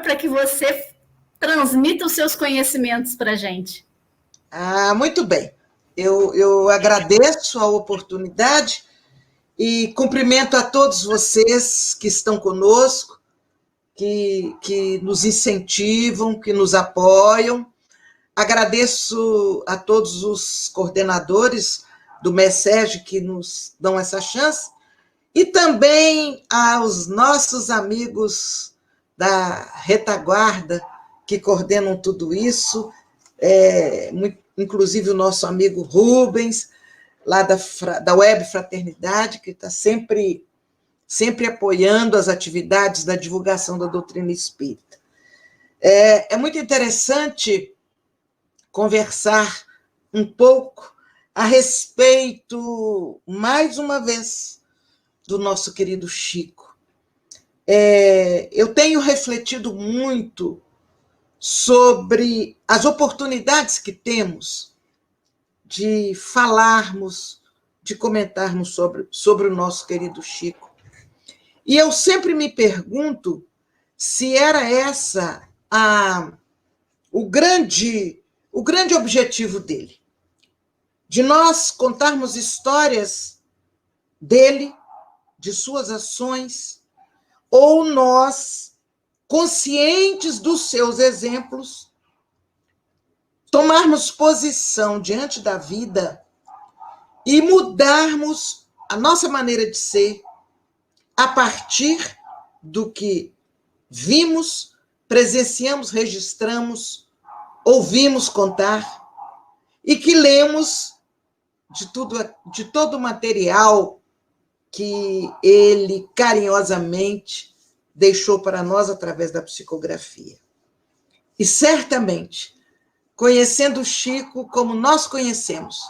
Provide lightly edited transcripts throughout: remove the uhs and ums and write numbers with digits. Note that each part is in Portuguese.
para que você transmita os seus conhecimentos para a gente. Muito bem. Eu agradeço a oportunidade e cumprimento a todos vocês que estão conosco, que nos incentivam, que nos apoiam. Agradeço a todos os coordenadores do MESERG que nos dão essa chance e também aos nossos amigos da retaguarda que coordenam tudo isso, inclusive o nosso amigo Rubens, lá da Web Fraternidade, que está sempre apoiando as atividades da divulgação da doutrina espírita. É muito interessante conversar um pouco a respeito, mais uma vez, do nosso querido Chico. Eu tenho refletido muito sobre as oportunidades que temos de falarmos, de comentarmos sobre o nosso querido Chico. E eu sempre me pergunto se era essa o grande objetivo dele, de nós contarmos histórias dele, de suas ações, ou nós, conscientes dos seus exemplos, tomarmos posição diante da vida e mudarmos a nossa maneira de ser a partir do que vimos, presenciamos, registramos, ouvimos contar e que lemos de todo o material que ele carinhosamente deixou para nós através da psicografia. E certamente, conhecendo o Chico como nós conhecemos,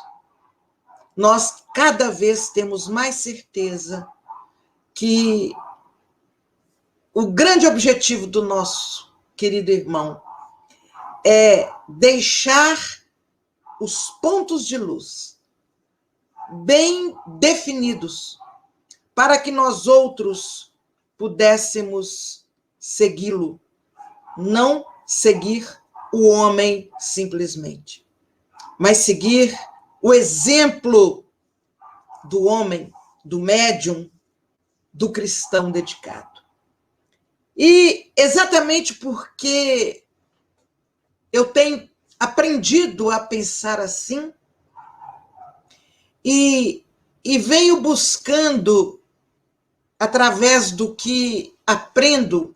nós cada vez temos mais certeza que o grande objetivo do nosso querido irmão é deixar os pontos de luz bem definidos para que nós outros pudéssemos segui-lo, não seguir o homem simplesmente, mas seguir o exemplo do homem, do médium, do cristão dedicado. E exatamente porque eu tenho aprendido a pensar assim e venho buscando, através do que aprendo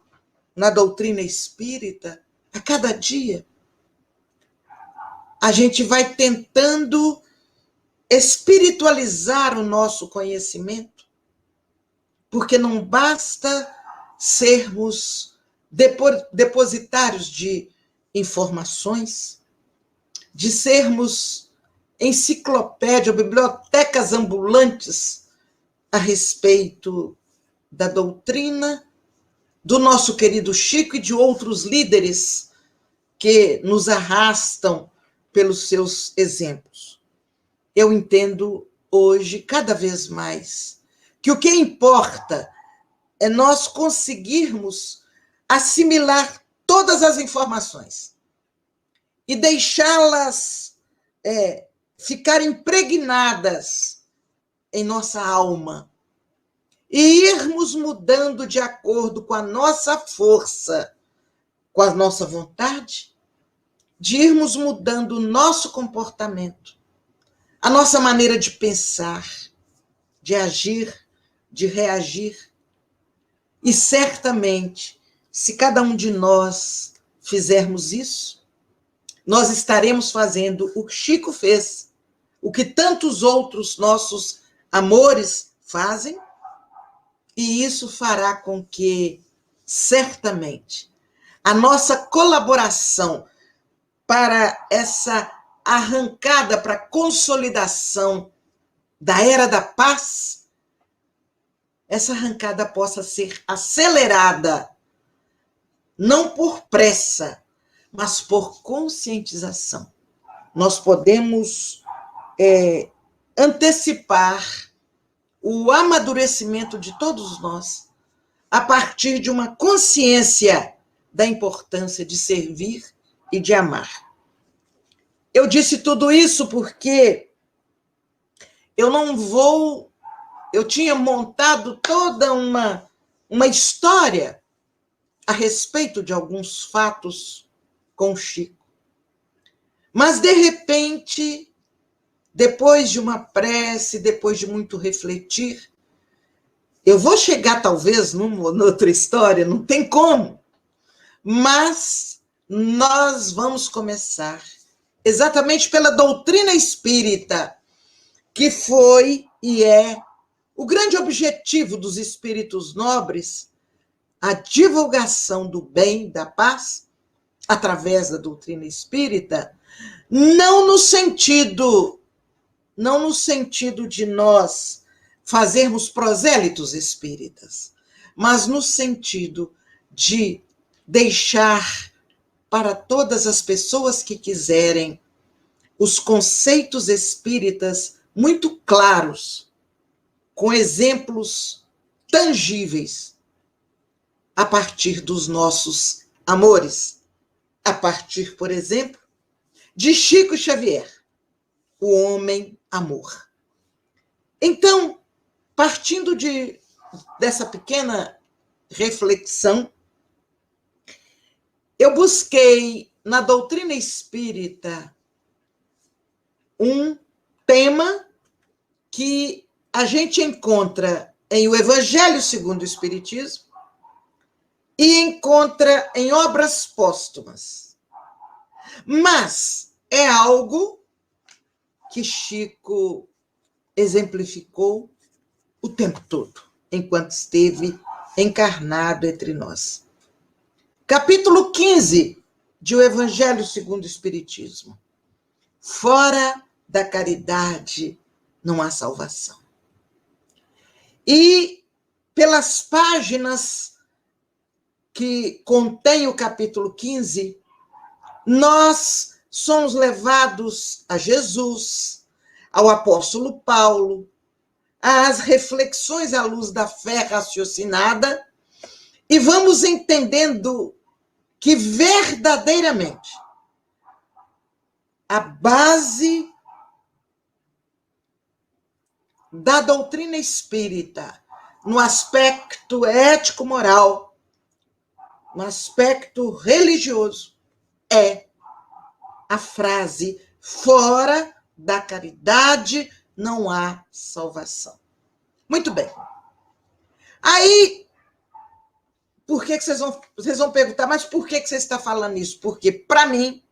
na doutrina espírita, a cada dia, a gente vai tentando espiritualizar o nosso conhecimento, porque não basta sermos depositários de informações, de sermos enciclopédia ou bibliotecas ambulantes a respeito da doutrina do nosso querido Chico e de outros líderes que nos arrastam pelos seus exemplos. Eu entendo hoje, cada vez mais, que o que importa é nós conseguirmos assimilar todas as informações e deixá-las ficar impregnadas em nossa alma e irmos mudando de acordo com a nossa força, com a nossa vontade, de irmos mudando o nosso comportamento, a nossa maneira de pensar, de agir, de reagir. E certamente, se cada um de nós fizermos isso, nós estaremos fazendo o que Chico fez, o que tantos outros nossos amores fazem, e isso fará com que, certamente, a nossa colaboração para essa arrancada, para a consolidação da era da paz, essa arrancada possa ser acelerada, não por pressa, mas por conscientização. Nós podemos antecipar o amadurecimento de todos nós a partir de uma consciência da importância de servir e de amar. Eu disse tudo isso porque eu tinha montado toda uma história a respeito de alguns fatos com o Chico. Mas, de repente, depois de uma prece, depois de muito refletir, eu vou chegar, talvez, noutra história, não tem como, mas nós vamos começar exatamente pela doutrina espírita, que foi e é o grande objetivo dos espíritos nobres, a divulgação do bem, da paz, através da doutrina espírita, não no sentido de nós fazermos prosélitos espíritas, mas no sentido de deixar para todas as pessoas que quiserem os conceitos espíritas muito claros, com exemplos tangíveis, a partir dos nossos amores, a partir, por exemplo, de Chico Xavier, o homem amor. Então, partindo dessa pequena reflexão, eu busquei na doutrina espírita um tema que a gente encontra em O Evangelho segundo o Espiritismo e encontra em obras póstumas. Mas é algo que Chico exemplificou o tempo todo, enquanto esteve encarnado entre nós. Capítulo 15 de O Evangelho segundo o Espiritismo. Fora da caridade não há salvação. E pelas páginas que contém o capítulo 15, nós somos levados a Jesus, ao apóstolo Paulo, às reflexões à luz da fé raciocinada, e vamos entendendo que verdadeiramente a base da doutrina espírita, no aspecto ético-moral, no aspecto religioso, é a frase: fora da caridade não há salvação. Muito bem. Aí, por que vocês vão perguntar, mas por que você está falando isso? Porque, para mim,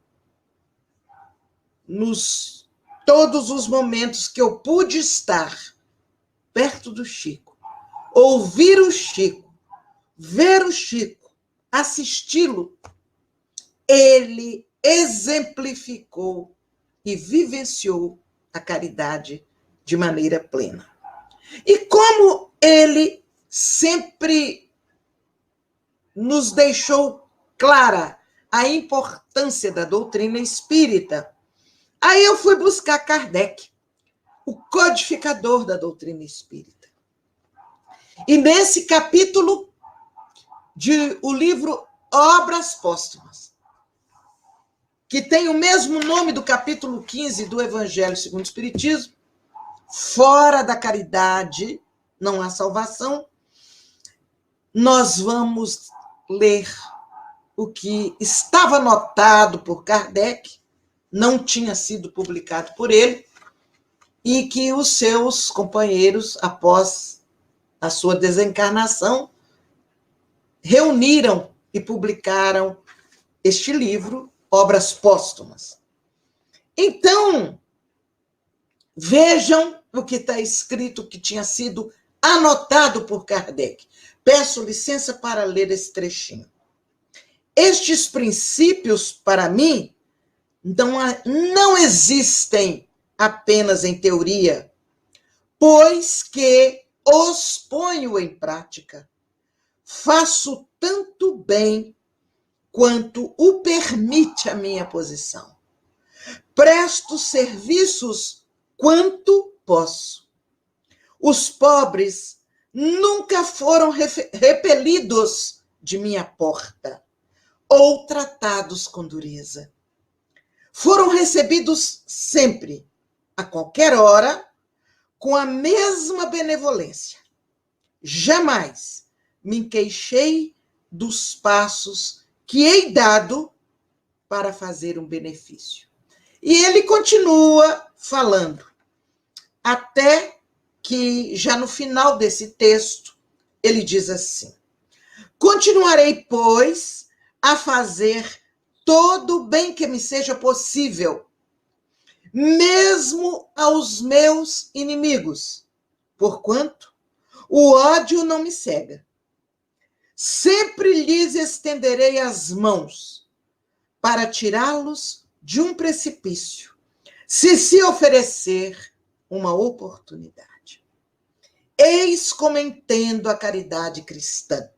todos os momentos que eu pude estar perto do Chico, ouvir o Chico, ver o Chico, assisti-lo, ele exemplificou e vivenciou a caridade de maneira plena. E como ele sempre nos deixou clara a importância da doutrina espírita, aí eu fui buscar Kardec, o codificador da doutrina espírita. E nesse capítulo o livro Obras Póstumas, que tem o mesmo nome do capítulo 15 do Evangelho segundo o Espiritismo, fora da caridade não há salvação, nós vamos ler o que estava anotado por Kardec, não tinha sido publicado por ele, e que os seus companheiros, após a sua desencarnação, reuniram e publicaram este livro, Obras Póstumas. Então, vejam o que está escrito, que tinha sido anotado por Kardec. Peço licença para ler esse trechinho. Estes princípios, para mim, não existem apenas em teoria, pois que os ponho em prática. Faço tanto bem quanto o permite a minha posição. Presto serviços quanto posso. Os pobres nunca foram repelidos de minha porta. ou tratados com dureza. Foram recebidos sempre, a qualquer hora, com a mesma benevolência. Jamais me queixei dos passos que hei dado para fazer um benefício. E ele continua falando, até que, já no final desse texto, ele diz assim: continuarei, pois, a fazer todo o bem que me seja possível, mesmo aos meus inimigos, porquanto o ódio não me cega. Sempre lhes estenderei as mãos para tirá-los de um precipício, se oferecer uma oportunidade. Eis como entendo a caridade cristã.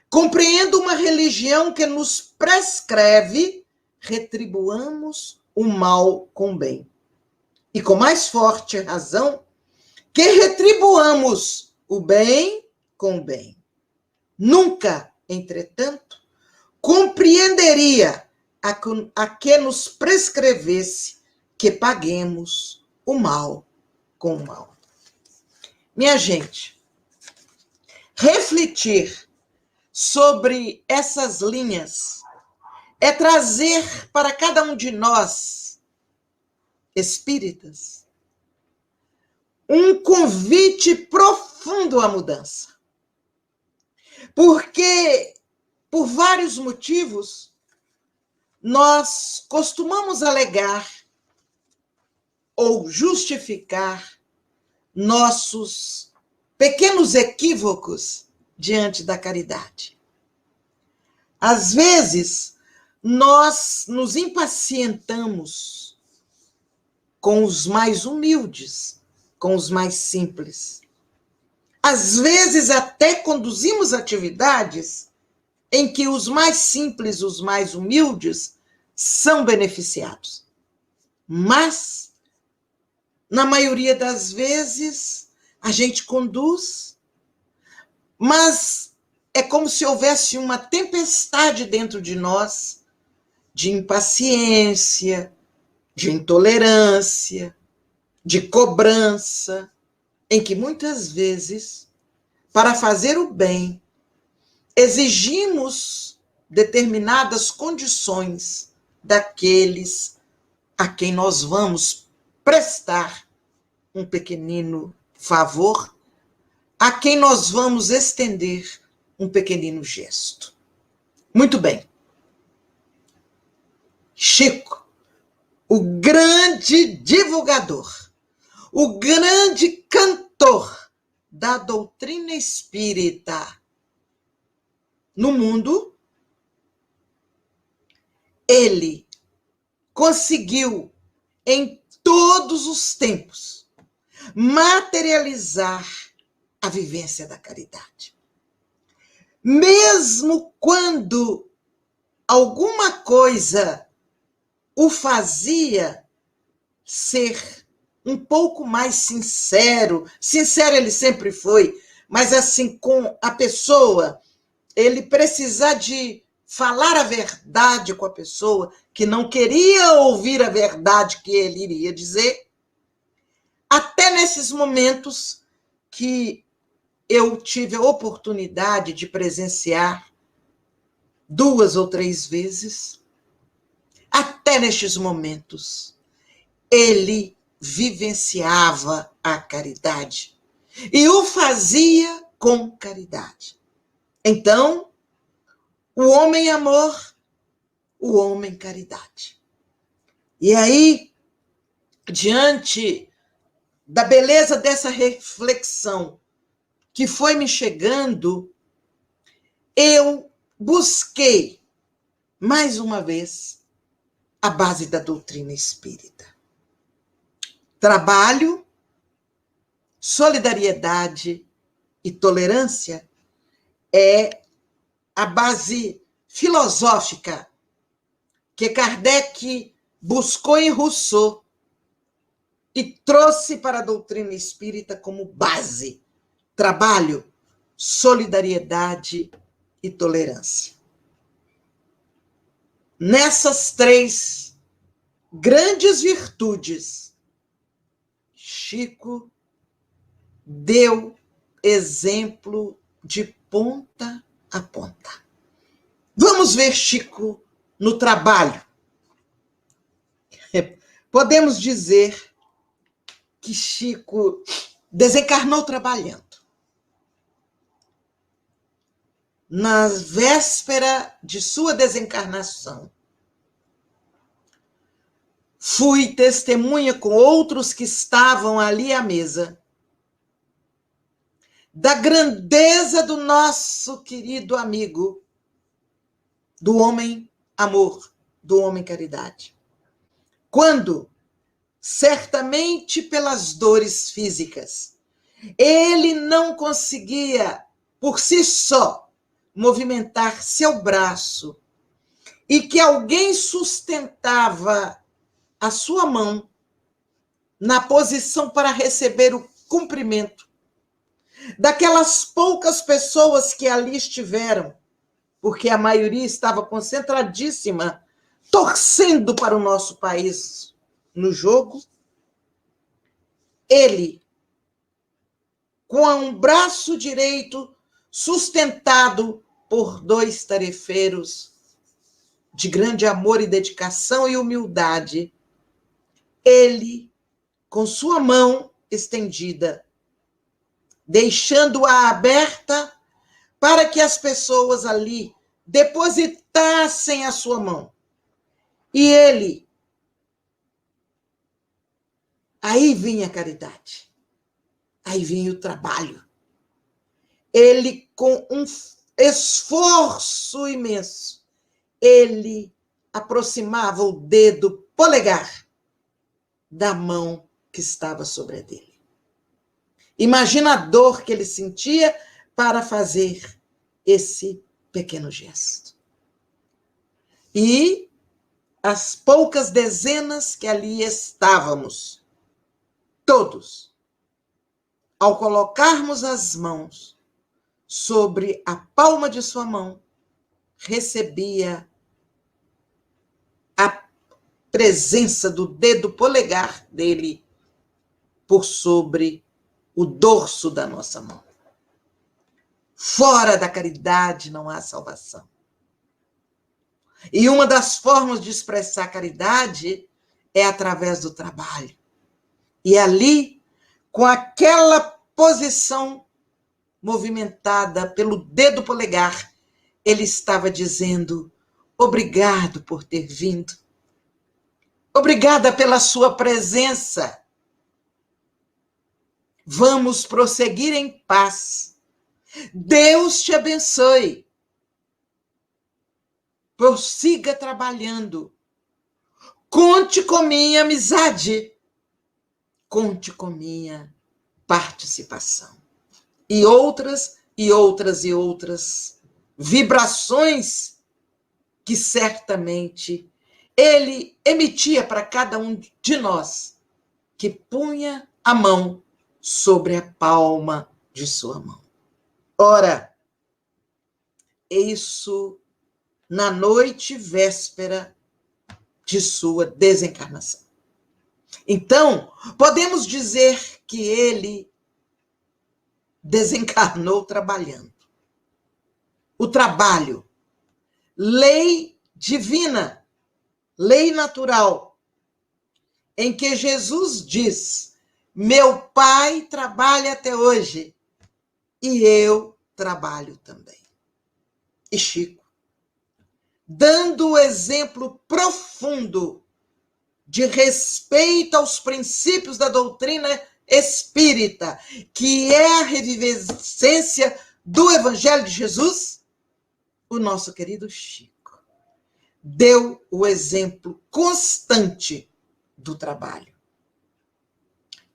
Compreendo uma religião que nos prescreve retribuamos o mal com bem. E com mais forte razão, que retribuamos o bem com o bem. Nunca, entretanto, compreenderia a que nos prescrevesse que paguemos o mal com o mal. Minha gente, refletir sobre essas linhas é trazer para cada um de nós, espíritas, um convite profundo à mudança. Porque, por vários motivos, nós costumamos alegar ou justificar nossos pequenos equívocos diante da caridade. Às vezes, nós nos impacientamos com os mais humildes, com os mais simples. Às vezes, até conduzimos atividades em que os mais simples, os mais humildes, são beneficiados. Mas, na maioria das vezes, a gente conduz, mas é como se houvesse uma tempestade dentro de nós, de impaciência, de intolerância, de cobrança, em que muitas vezes, para fazer o bem, exigimos determinadas condições daqueles a quem nós vamos prestar um pequenino favor, a quem nós vamos estender um pequenino gesto. Muito bem. Chico, o grande divulgador, o grande cantor da doutrina espírita no mundo, ele conseguiu, em todos os tempos, materializar a vivência da caridade. Mesmo quando alguma coisa o fazia ser um pouco mais sincero ele sempre foi, mas assim, com a pessoa, ele precisar de falar a verdade com a pessoa que não queria ouvir a verdade que ele iria dizer, até nesses momentos que eu tive a oportunidade de presenciar 2 ou 3 vezes, até nestes momentos, ele vivenciava a caridade e o fazia com caridade. Então, o homem amor, o homem caridade. E aí, diante da beleza dessa reflexão que foi me chegando, eu busquei, mais uma vez, a base da doutrina espírita. Trabalho, solidariedade e tolerância é a base filosófica que Kardec buscou em Rousseau e trouxe para a doutrina espírita como base. Trabalho, solidariedade e tolerância. nessas 3 grandes virtudes, Chico deu exemplo de ponta a ponta. Vamos ver Chico no trabalho. Podemos dizer que Chico desencarnou trabalhando. Na véspera de sua desencarnação, fui testemunha com outros que estavam ali à mesa da grandeza do nosso querido amigo, do homem amor, do homem caridade. Quando, certamente pelas dores físicas, ele não conseguia, por si só, movimentar seu braço e que alguém sustentava a sua mão na posição para receber o cumprimento daquelas poucas pessoas que ali estiveram, porque a maioria estava concentradíssima, torcendo para o nosso país no jogo. Ele, com um braço direito sustentado por 2 tarefeiros de grande amor e dedicação e humildade, ele, com sua mão estendida, deixando-a aberta para que as pessoas ali depositassem a sua mão. E ele, aí vinha a caridade, aí vinha o trabalho. Ele, com um esforço imenso, ele aproximava o dedo polegar da mão que estava sobre a dele. Imagina a dor que ele sentia para fazer esse pequeno gesto. E as poucas dezenas que ali estávamos, todos, ao colocarmos as mãos sobre a palma de sua mão, recebia a presença do dedo polegar dele por sobre o dorso da nossa mão. Fora da caridade não há salvação. E uma das formas de expressar caridade é através do trabalho. E ali, com aquela posição movimentada pelo dedo polegar, ele estava dizendo: obrigado por ter vindo. Obrigada pela sua presença. Vamos prosseguir em paz. Deus te abençoe. Prossiga trabalhando. Conte com minha amizade. Conte com minha participação. E outras, e outras, e outras vibrações que certamente ele emitia para cada um de nós que punha a mão sobre a palma de sua mão. Ora, isso na noite véspera de sua desencarnação. Então, podemos dizer que ele desencarnou trabalhando. O trabalho, lei divina, lei natural, em que Jesus diz: meu Pai trabalha até hoje e eu trabalho também. E Chico, dando o exemplo profundo de respeito aos princípios da doutrina espírita, que é a revivescência do Evangelho de Jesus, o nosso querido Chico deu o exemplo constante do trabalho.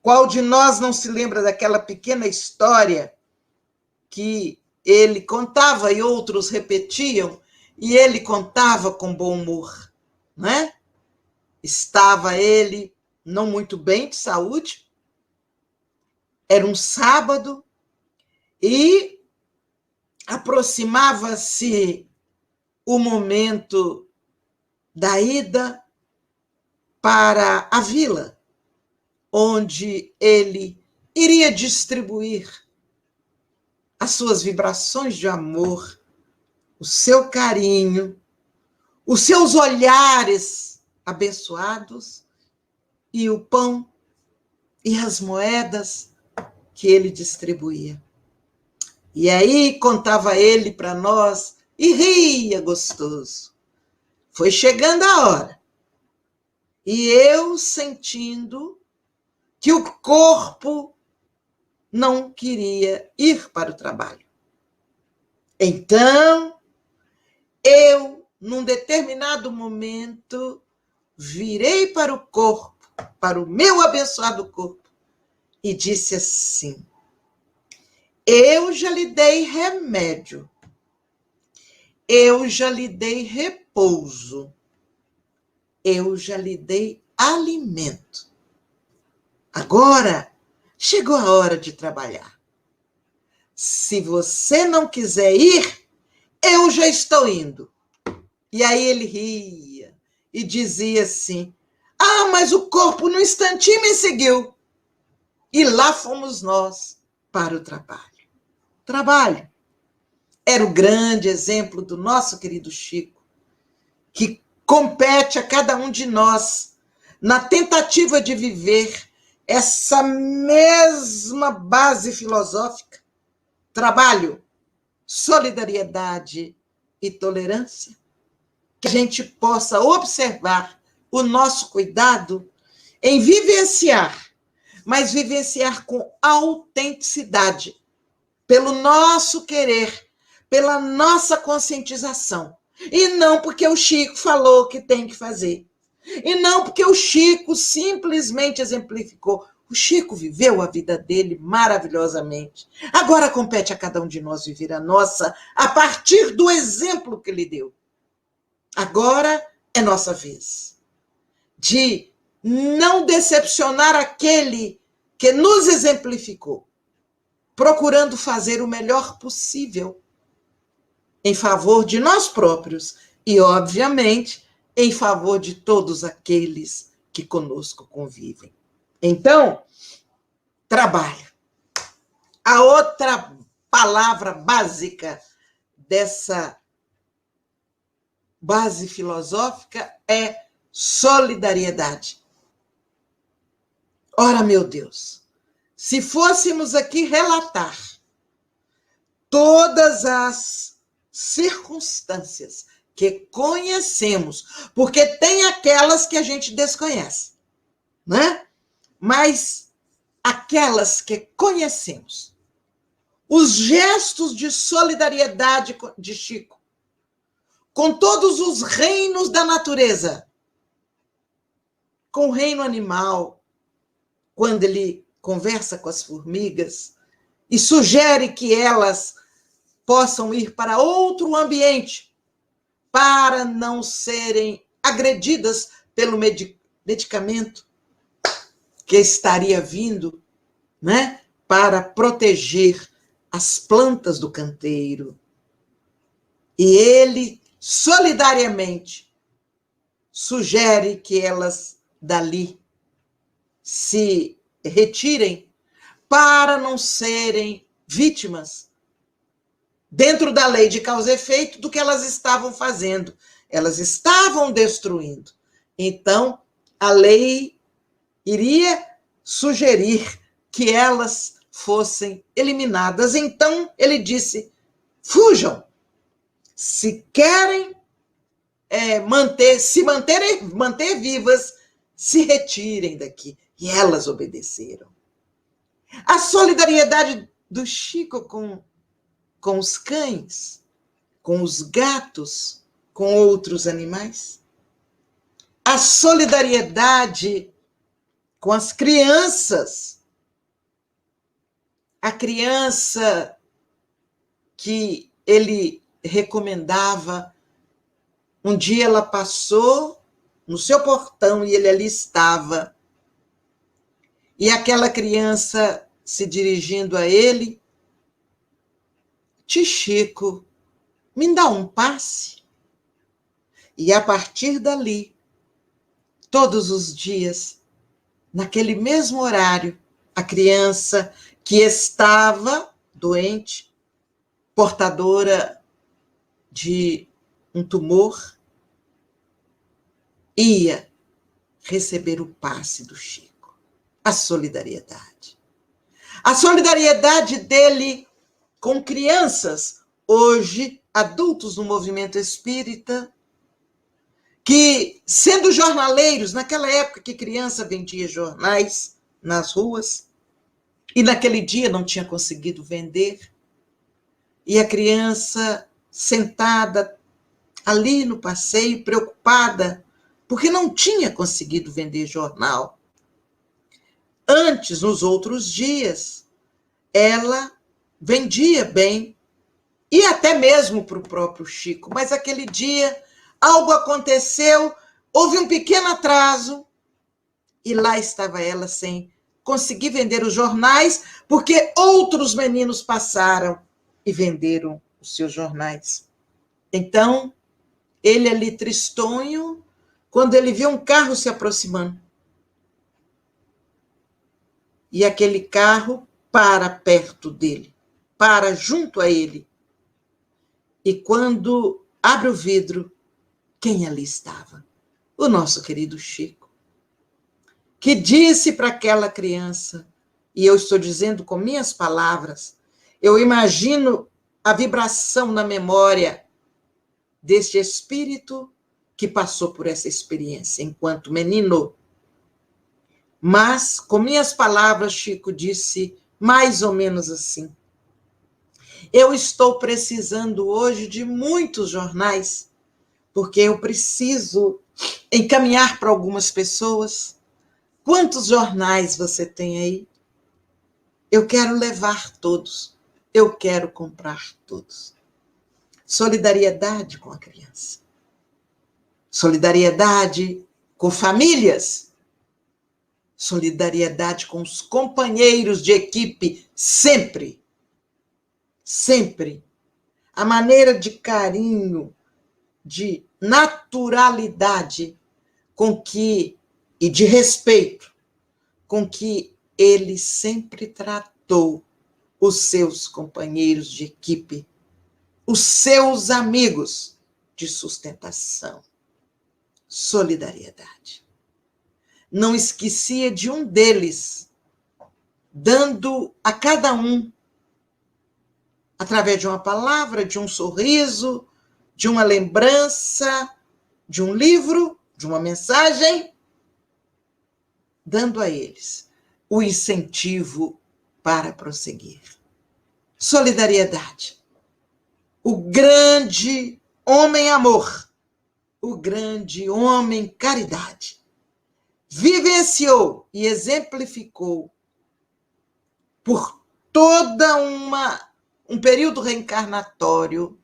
Qual de nós não se lembra daquela pequena história que ele contava e outros repetiam, e ele contava com bom humor, né? Estava ele não muito bem de saúde, era um sábado, e aproximava-se o momento da ida para a vila, onde ele iria distribuir as suas vibrações de amor, o seu carinho, os seus olhares abençoados e o pão e as moedas que ele distribuía. E aí contava ele para nós e ria gostoso. Foi chegando a hora e eu sentindo que o corpo não queria ir para o trabalho. Então, eu, num determinado momento, virei para o corpo, para o meu abençoado corpo, e disse assim: eu já lhe dei remédio, eu já lhe dei repouso, eu já lhe dei alimento. Agora chegou a hora de trabalhar. Se você não quiser ir, eu já estou indo. E aí ele ria e dizia assim: ah, mas o corpo no instantinho me seguiu. E lá fomos nós para o trabalho. Trabalho era o grande exemplo do nosso querido Chico, que compete a cada um de nós na tentativa de viver essa mesma base filosófica: trabalho, solidariedade e tolerância. Que a gente possa observar o nosso cuidado em vivenciar, mas vivenciar com autenticidade, pelo nosso querer, pela nossa conscientização. E não porque o Chico falou que tem que fazer. E não porque o Chico simplesmente exemplificou. O Chico viveu a vida dele maravilhosamente. Agora compete a cada um de nós viver a nossa a partir do exemplo que ele deu. Agora é nossa vez de não decepcionar aquele que nos exemplificou, procurando fazer o melhor possível em favor de nós próprios e, obviamente, em favor de todos aqueles que conosco convivem. Então, trabalho. A outra palavra básica dessa base filosófica é solidariedade. Ora, meu Deus, se fôssemos aqui relatar todas as circunstâncias que conhecemos, porque tem aquelas que a gente desconhece, né? Mas aquelas que conhecemos, os gestos de solidariedade de Chico, com todos os reinos da natureza, com o reino animal, quando ele conversa com as formigas e sugere que elas possam ir para outro ambiente para não serem agredidas pelo medicamento que estaria vindo, né, para proteger as plantas do canteiro. E ele solidariamente sugere que elas dali se retirem para não serem vítimas, dentro da lei de causa e efeito, do que elas estavam fazendo. Elas estavam destruindo. Então, a lei iria sugerir que elas fossem eliminadas. Então, ele disse: fujam. Se querem manter vivas, se retirem daqui. E elas obedeceram. A solidariedade do Chico com os cães, com os gatos, com outros animais. A solidariedade com as crianças. A criança que ele recomendava, um dia ela passou no seu portão e ele ali estava. E aquela criança se dirigindo a ele: tio Chico, me dá um passe? E a partir dali, todos os dias, naquele mesmo horário, a criança que estava doente, portadora de um tumor, ia receber o passe do Chico. A solidariedade. A solidariedade dele com crianças, hoje adultos no movimento espírita, que, sendo jornaleiros, naquela época que criança vendia jornais nas ruas, e naquele dia não tinha conseguido vender, e a criança sentada ali no passeio, preocupada, porque não tinha conseguido vender jornal. Antes, nos outros dias, ela vendia bem, e até mesmo para o próprio Chico, mas aquele dia algo aconteceu, houve um pequeno atraso, e lá estava ela sem conseguir vender os jornais, porque outros meninos passaram e venderam os seus jornais. Então, ele ali tristonho, quando ele viu um carro se aproximando. E aquele carro para perto dele, para junto a ele. E quando abre o vidro, quem ali estava? O nosso querido Chico, que disse para aquela criança, e eu estou dizendo com minhas palavras, eu imagino a vibração na memória deste espírito que passou por essa experiência enquanto menino. Mas, com minhas palavras, Chico disse mais ou menos assim: eu estou precisando hoje de muitos jornais, porque eu preciso encaminhar para algumas pessoas. Quantos jornais você tem aí? Eu quero levar todos. Eu quero comprar todos. Solidariedade com a criança. Solidariedade com famílias. Solidariedade com os companheiros de equipe, sempre. Sempre. A maneira de carinho, de naturalidade com que, e de respeito, com que ele sempre tratou os seus companheiros de equipe, os seus amigos de sustentação. Solidariedade. Não esquecia de um deles, dando a cada um, através de uma palavra, de um sorriso, de uma lembrança, de um livro, de uma mensagem, dando a eles o incentivo para prosseguir. Solidariedade. O grande homem amor, o grande homem caridade, vivenciou e exemplificou por toda um período reencarnatório,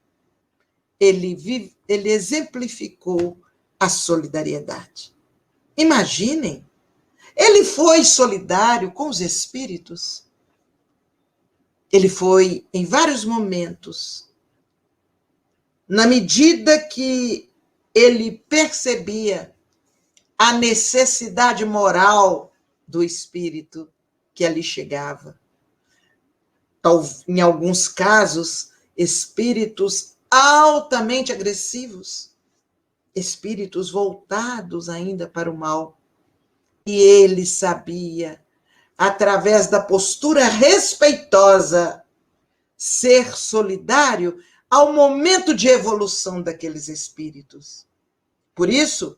ele exemplificou a solidariedade. Imaginem, ele foi solidário com os espíritos. Ele foi em vários momentos, na medida que ele percebia a necessidade moral do espírito que ali chegava. Em alguns casos, espíritos altamente agressivos, espíritos voltados ainda para o mal. E ele sabia, através da postura respeitosa, ser solidário ao momento de evolução daqueles espíritos. Por isso,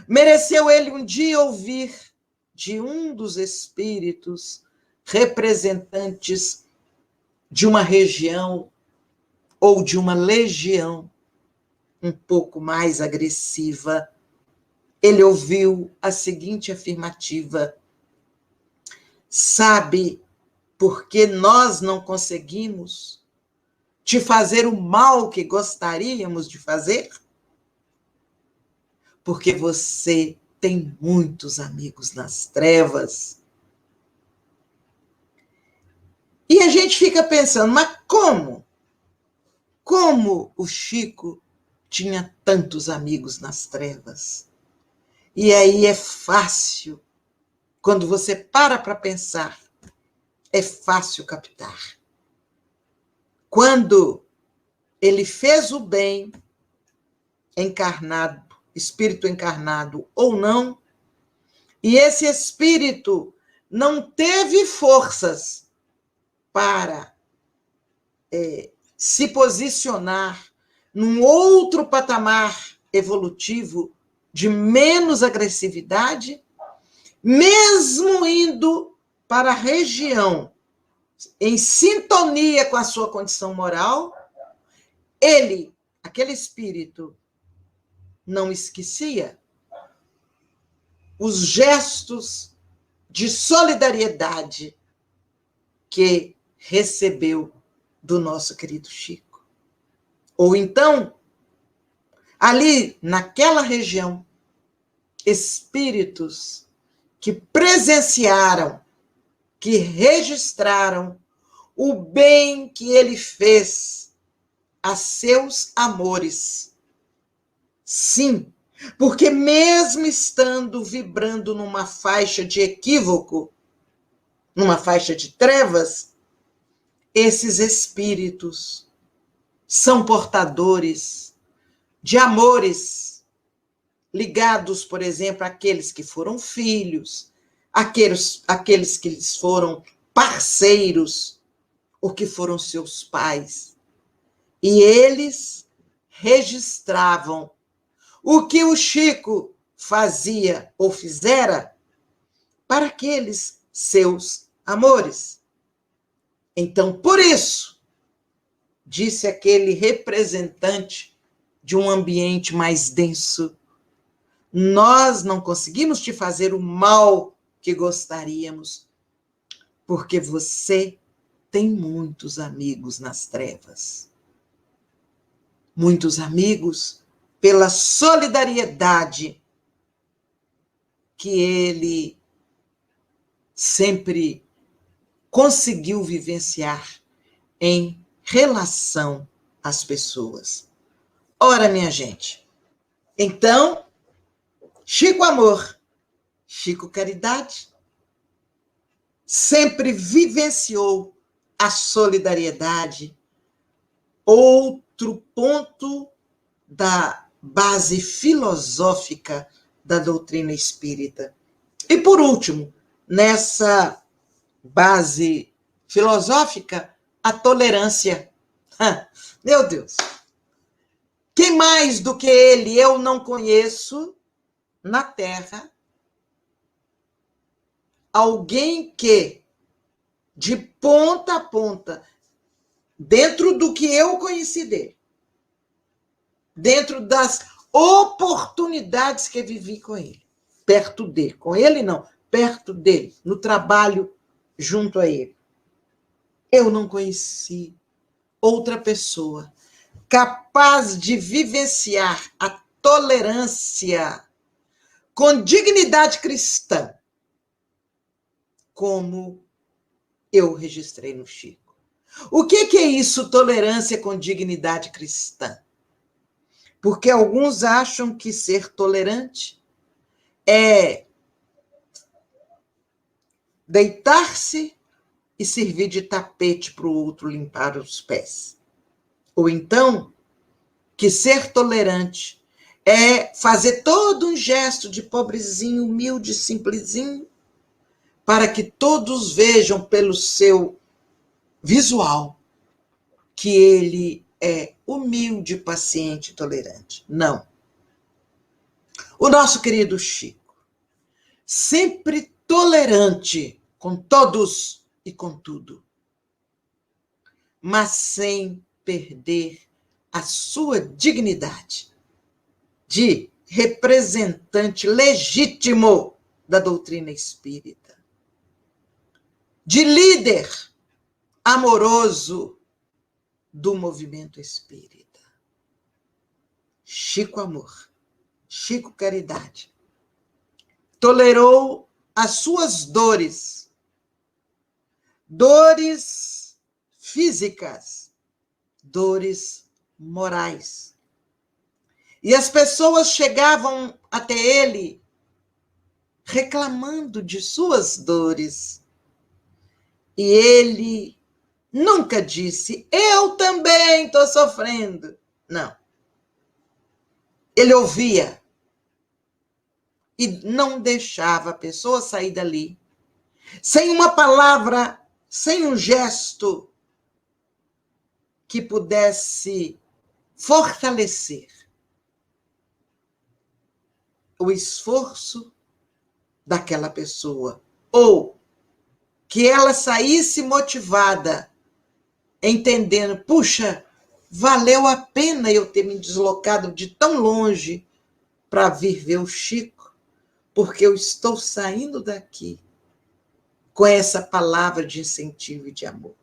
mereceu ele um dia ouvir de um dos espíritos representantes de uma região ou de uma legião um pouco mais agressiva. Ele ouviu a seguinte afirmativa: sabe por que nós não conseguimos te fazer o mal que gostaríamos de fazer? Porque você tem muitos amigos nas trevas. E a gente fica pensando, mas como? Como o Chico tinha tantos amigos nas trevas. E aí é fácil, quando você para pensar, é fácil captar. Quando ele fez o bem, encarnado, espírito encarnado ou não, e esse espírito não teve forças para se posicionar num outro patamar evolutivo de menos agressividade, mesmo indo para a região em sintonia com a sua condição moral, ele, aquele espírito, não esquecia os gestos de solidariedade que recebeu do nosso querido Chico. Ou então, ali naquela região, espíritos que presenciaram, que registraram o bem que ele fez a seus amores. Sim, porque mesmo estando vibrando numa faixa de equívoco, numa faixa de trevas, esses espíritos são portadores de amores ligados, por exemplo, àqueles que foram filhos, àqueles que lhes foram parceiros, ou que foram seus pais. E eles registravam o que o Chico fazia ou fizera para aqueles seus amores. Então, por isso, disse aquele representante de um ambiente mais denso, nós não conseguimos te fazer o mal que gostaríamos, porque você tem muitos amigos nas trevas. Muitos amigos pela solidariedade que ele sempre conseguiu vivenciar em relação às pessoas. Ora, minha gente, então, Chico Amor, Chico Caridade, sempre vivenciou a solidariedade, outro ponto da base filosófica da doutrina espírita. E, por último, nessa base filosófica, a tolerância. Meu Deus! Quem mais do que ele eu não conheço na Terra alguém que, de ponta a ponta, dentro do que eu conheci dele, dentro das oportunidades que vivi com ele, perto dele, com ele não, perto dele, no trabalho junto a ele, eu não conheci outra pessoa capaz de vivenciar a tolerância com dignidade cristã, como eu registrei no Chico. O que é isso, tolerância com dignidade cristã? Porque alguns acham que ser tolerante é deitar-se e servir de tapete para o outro limpar os pés. Ou então, que ser tolerante é fazer todo um gesto de pobrezinho, humilde, simplesinho, para que todos vejam pelo seu visual que ele é humilde, paciente, tolerante. Não. O nosso querido Chico, sempre tolerante com todos e com tudo, mas sem perder a sua dignidade de representante legítimo da doutrina espírita, de líder amoroso do movimento espírita. Chico Amor, Chico Caridade, tolerou as suas dores, dores físicas, dores morais, E as pessoas chegavam até ele reclamando de suas dores. E ele nunca disse, eu também estou sofrendo. Não. Ele ouvia e não deixava a pessoa sair dali sem uma palavra, sem um gesto que pudesse fortalecer o esforço daquela pessoa, ou que ela saísse motivada, entendendo, puxa, valeu a pena eu ter me deslocado de tão longe para vir ver o Chico, porque eu estou saindo daqui com essa palavra de incentivo e de amor.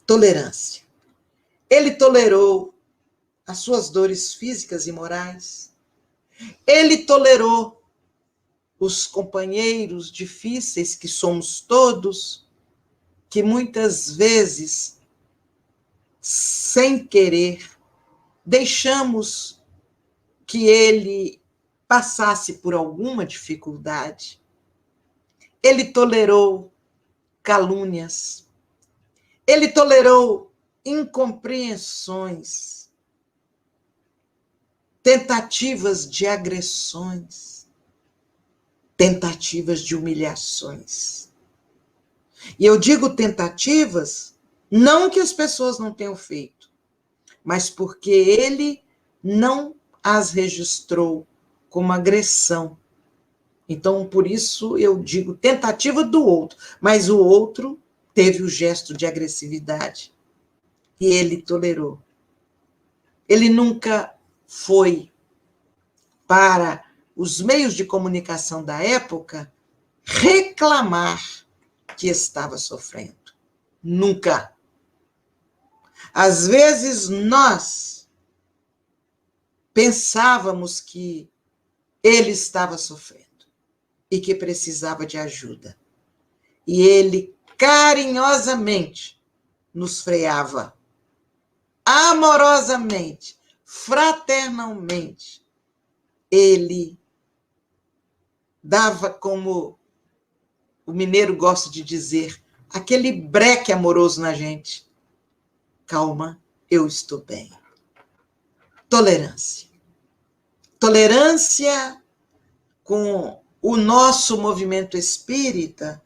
Tolerância. Ele tolerou as suas dores físicas e morais. Ele tolerou os companheiros difíceis que somos todos, que muitas vezes, sem querer, deixamos que ele passasse por alguma dificuldade. Ele tolerou calúnias. Ele tolerou incompreensões, tentativas de agressões, tentativas de humilhações. E eu digo tentativas, não que as pessoas não tenham feito, mas porque ele não as registrou como agressão. Então, por isso eu digo tentativa do outro, mas o outro teve o gesto de agressividade e ele tolerou. Ele nunca foi para os meios de comunicação da época reclamar que estava sofrendo. Nunca. Às vezes nós pensávamos que ele estava sofrendo e que precisava de ajuda. E ele carinhosamente nos freava, amorosamente, fraternalmente. Ele dava, como o mineiro gosta de dizer, aquele breque amoroso na gente. Calma, eu estou bem. Tolerância. Tolerância com o nosso movimento espírita,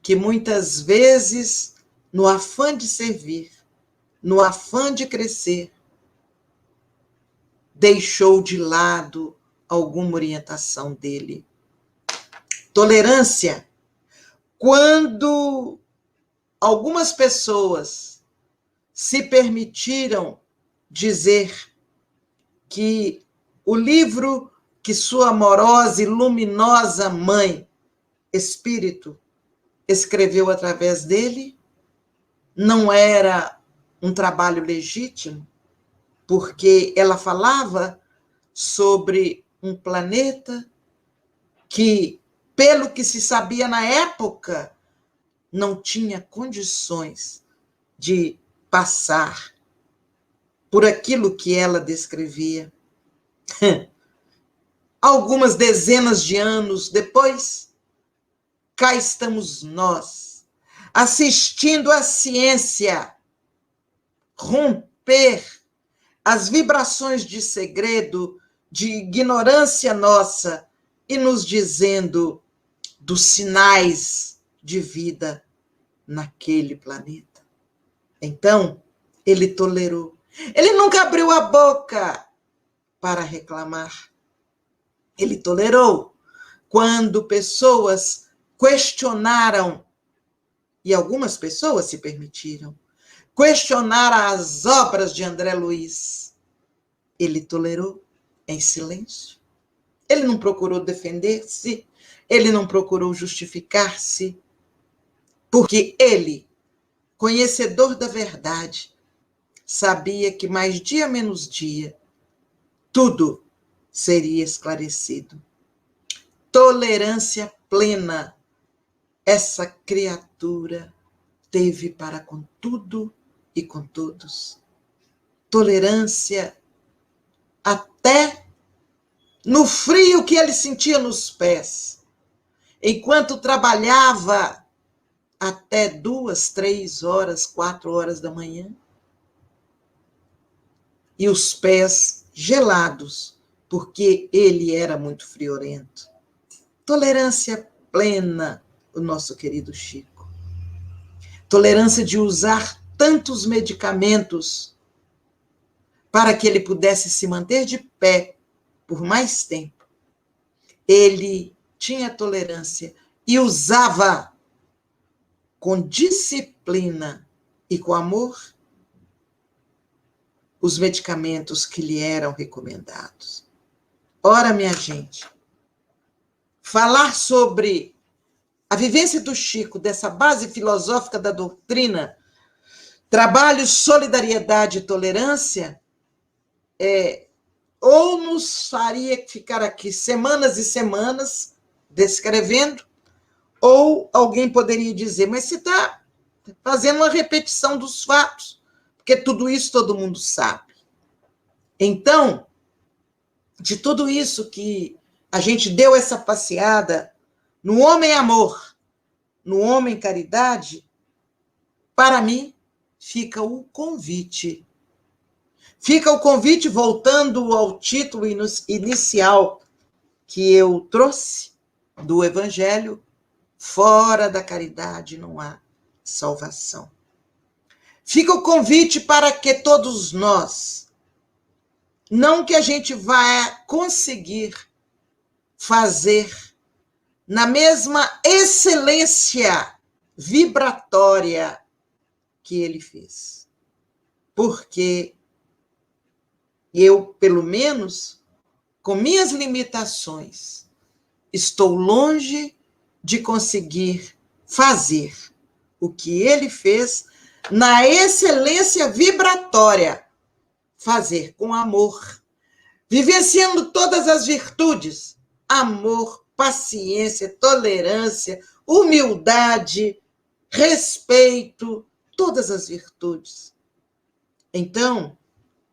que muitas vezes, no afã de servir, no afã de crescer, deixou de lado alguma orientação dele. Tolerância, quando algumas pessoas se permitiram dizer que o livro que sua amorosa e luminosa mãe, espírito, escreveu através dele, não era um trabalho legítimo, porque ela falava sobre um planeta que, pelo que se sabia na época, não tinha condições de passar por aquilo que ela descrevia. Algumas dezenas de anos depois, cá estamos nós, assistindo a ciência romper as vibrações de segredo, de ignorância nossa, e nos dizendo dos sinais de vida naquele planeta. Então, ele tolerou. Ele nunca abriu a boca para reclamar. Ele tolerou quando pessoas questionaram, e algumas pessoas se permitiram, questionar as obras de André Luiz. Ele tolerou em silêncio. Ele não procurou defender-se, ele não procurou justificar-se, porque ele, conhecedor da verdade, sabia que mais dia menos dia, tudo seria esclarecido. Tolerância plena, essa criatura teve para com tudo e com todos. Tolerância até no frio que ele sentia nos pés, enquanto trabalhava até 2, 3 horas, 4 horas da manhã, e os pés gelados, porque ele era muito friorento. Tolerância plena, o nosso querido Chico. Tolerância de usar tantos medicamentos para que ele pudesse se manter de pé por mais tempo. Ele tinha tolerância e usava com disciplina e com amor os medicamentos que lhe eram recomendados. Ora, minha gente, falar sobre a vivência do Chico, dessa base filosófica da doutrina, trabalho, solidariedade e tolerância, ou nos faria ficar aqui semanas e semanas descrevendo, ou alguém poderia dizer, mas você está fazendo uma repetição dos fatos, porque tudo isso todo mundo sabe. Então, de tudo isso que a gente deu essa passeada no homem amor, no homem caridade, para mim, fica o convite. Fica o convite, voltando ao título inicial que eu trouxe do Evangelho, fora da caridade não há salvação. Fica o convite para que todos nós, não que a gente vá conseguir fazer na mesma excelência vibratória que ele fez. Porque eu, pelo menos, com minhas limitações, estou longe de conseguir fazer o que ele fez na excelência vibratória, fazer com amor, vivenciando todas as virtudes, amor, paciência, tolerância, humildade, respeito, todas as virtudes. Então,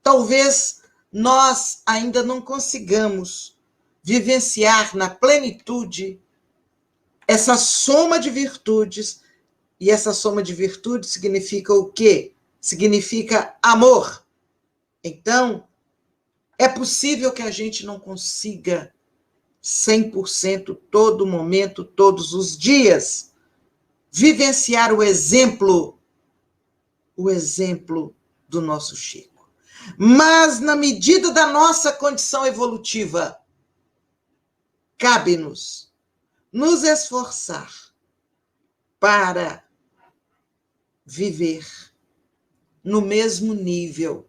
talvez nós ainda não consigamos vivenciar na plenitude essa soma de virtudes, e essa soma de virtudes significa o quê? Significa amor. Então, é possível que a gente não consiga 100% todo momento, todos os dias, vivenciar o exemplo do nosso Chico. Mas, na medida da nossa condição evolutiva, cabe-nos nos esforçar para viver no mesmo nível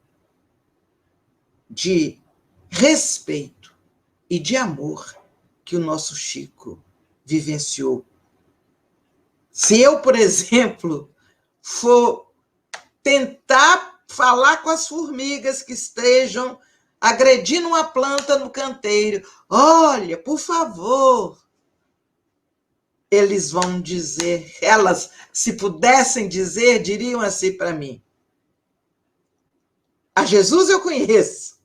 de respeito e de amor que o nosso Chico vivenciou. Se eu, por exemplo, for tentar falar com as formigas que estejam agredindo uma planta no canteiro, olha, por favor, eles vão dizer, elas, se pudessem dizer, diriam assim para mim: a Jesus eu conheço,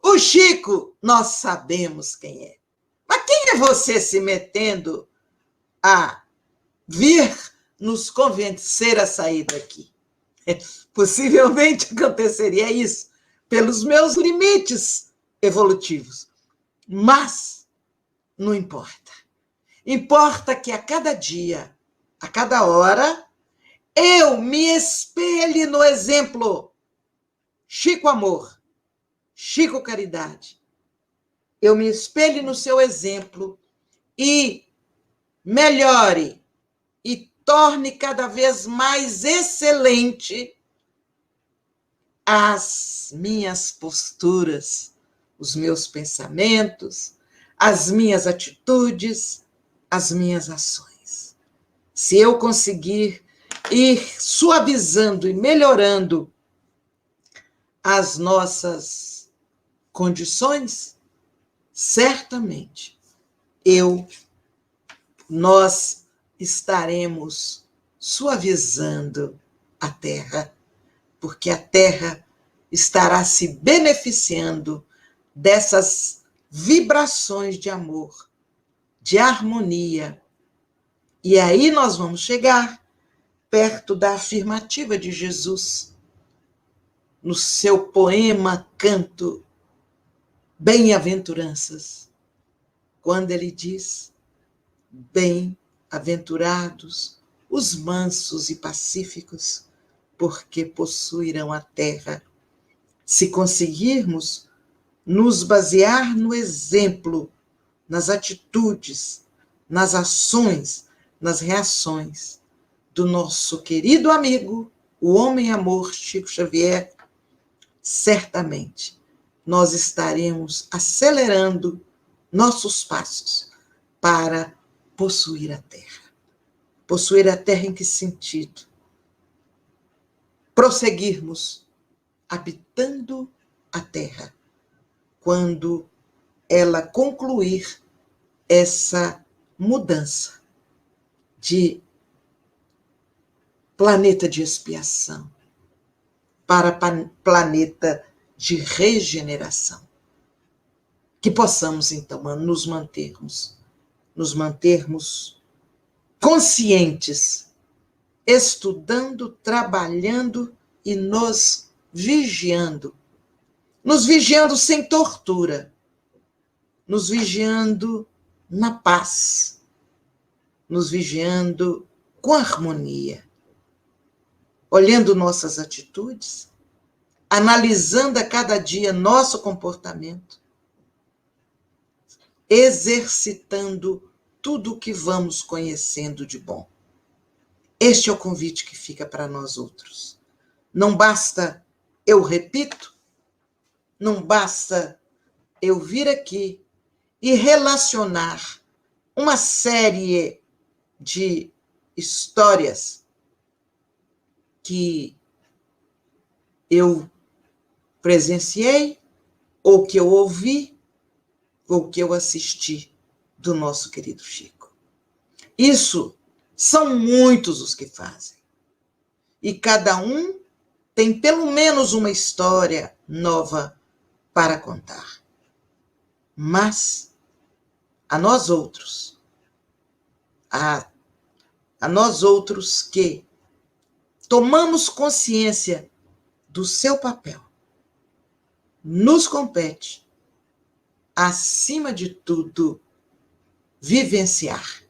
o Chico nós sabemos quem é, mas quem é você se metendo a vir nos convencer a sair daqui? Possivelmente aconteceria isso, pelos meus limites evolutivos. Mas não importa. Importa que a cada dia, a cada hora, eu me espelhe no exemplo Chico Amor, Chico Caridade. Eu me espelhe no seu exemplo e melhore e torne cada vez mais excelente as minhas posturas, os meus pensamentos, as minhas atitudes, as minhas ações. Se eu conseguir ir suavizando e melhorando as nossas condições, certamente nós estaremos suavizando a Terra, porque a Terra estará se beneficiando dessas vibrações de amor, de harmonia. E aí nós vamos chegar perto da afirmativa de Jesus, no seu poema Canto Bem-aventuranças, quando ele diz: bem-aventurados os mansos e pacíficos, porque possuirão a terra. Se conseguirmos nos basear no exemplo, nas atitudes, nas ações, nas reações do nosso querido amigo, o homem-amor Chico Xavier, certamente nós estaremos acelerando nossos passos para possuir a terra. Possuir a terra em que sentido? Prosseguirmos habitando a terra quando ela concluir essa mudança de planeta de expiação para planeta de regeneração. Que possamos, então, nos mantermos conscientes, estudando, trabalhando e nos vigiando sem tortura, nos vigiando na paz, nos vigiando com harmonia, olhando nossas atitudes, analisando a cada dia nosso comportamento, exercitando tudo o que vamos conhecendo de bom. Este é o convite que fica para nós outros. Não basta eu repito, não basta eu vir aqui e relacionar uma série de histórias que eu presenciei, ou que eu ouvi, ou que eu assisti do nosso querido Chico. Isso são muitos os que fazem. E cada um tem pelo menos uma história nova para contar. Mas a nós outros que tomamos consciência do seu papel, nos compete, acima de tudo, vivenciar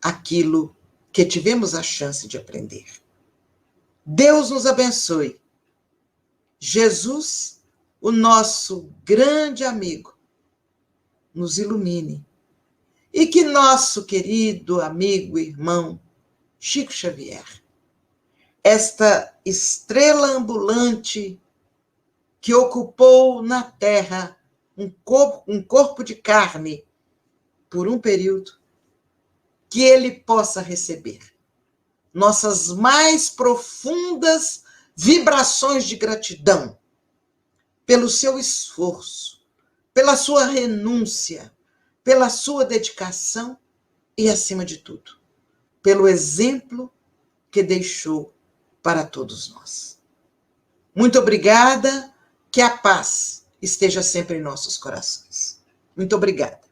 aquilo que tivemos a chance de aprender. Deus nos abençoe. Jesus, o nosso grande amigo, nos ilumine. E que nosso querido amigo e irmão Chico Xavier, esta estrela ambulante que ocupou na Terra um corpo de carne por um período, que ele possa receber nossas mais profundas vibrações de gratidão pelo seu esforço, pela sua renúncia, pela sua dedicação e, acima de tudo, pelo exemplo que deixou para todos nós. Muito obrigada, que a paz esteja sempre em nossos corações. Muito obrigada.